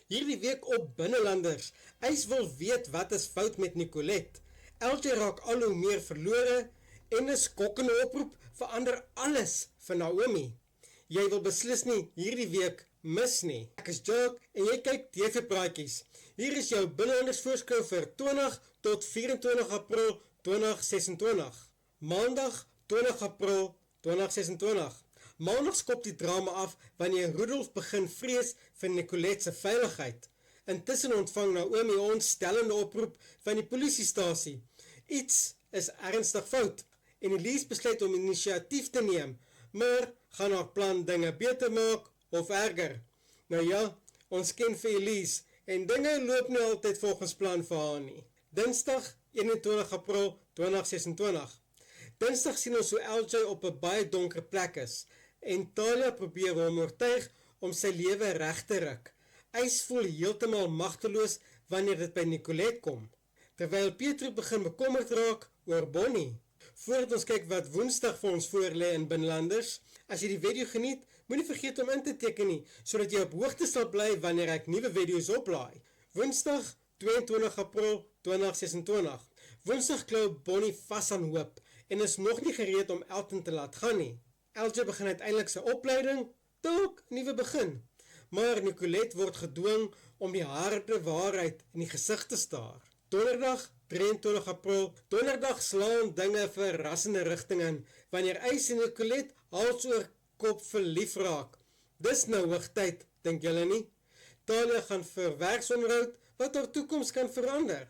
Hierdie week op Binnelanders. Eis wil weet wat is fout met Nicolette. LJ raak al hoe meer verlore en 'n skokkende oproep verander alles vir Naomi. Jy wil beslis nie hierdie week mis nie. Ek is Jock en jy kyk TV-praatjies. Hier is jou Binnelanders voorskou vir 20 tot 24 April 2026. Maandag 20 April 2026. Maandag skop die drama af wanneer Rudolf begin vrees vir Nicolette se veiligheid. Intussen ontvang Naomi 'n ontstellende oproep van die polisiestasie. Iets is ernstig fout en Elise besluit om inisiatief te neem, maar gaan haar plan dinge beter maak of erger. Nou ja, ons ken vir Elise en dinge loop nie altyd volgens plan vir haar nie. Dinsdag 21 April 2026. Dinsdag sien ons hoe LJ op 'n baie donker plek is en Talia probeer hom oortuig om sy lewe reg te ruk. Eis voel heeltemal magteloos wanneer dit by Nicolette kom, terwyl Pietro begin bekommerd raak oor Bonnie. Voordat ons kyk wat Woensdag vir ons voorlê in Binnelanders, as jy die video geniet, moenie vergeet om in te teken nie, sodat jy op hoogte sal bly wanneer ek nuwe video's oplaai. Woensdag 22 April 2026. Woensdag klou Bonnie vas aan hoop en is nog nie gereed om Elton te laat gaan nie. LJ begin uiteindelik sy opleiding, dalk 'n nuwe begin. Maar Nicolette word gedwing om die harde waarheid in die gesig te staar. Donderdag 23 April. Donderdag slaan dinge verrassende rigting in wanneer Eis en Nicolette hals oor kop verlief raak. Dis nou hoogtyd, dink julle nie? Talia gaan vir werksonderhoud wat haar toekoms kan verander.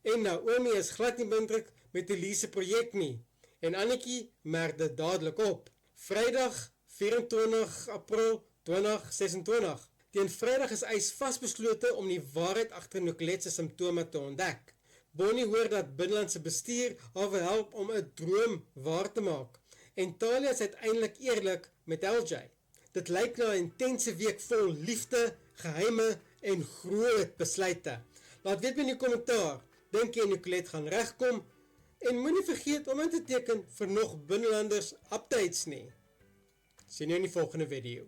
En Naomi is glad nie beïndruk met Elise se projek nie. En Annetjie merk dit dadelik op. Vrydag 24 April 2026. Teen Vrydag is Eis vasbeslote om die waarheid agter Nicolette se simptome te ontdek. Bonnie hoor dat binnelandse bestuur haar wil help om 'n droom waar te maak. En Talia is uiteindelik eerlik met LJ. Dit lyk na 'n intense week vol liefde, geheime en groot besluite. Laat weet in die kommentaar, dink jy Nicolette gaan regkom? En moenie vergeet om in te teken vir nog Binnelanders updates nie. Sien jou in die volgende video.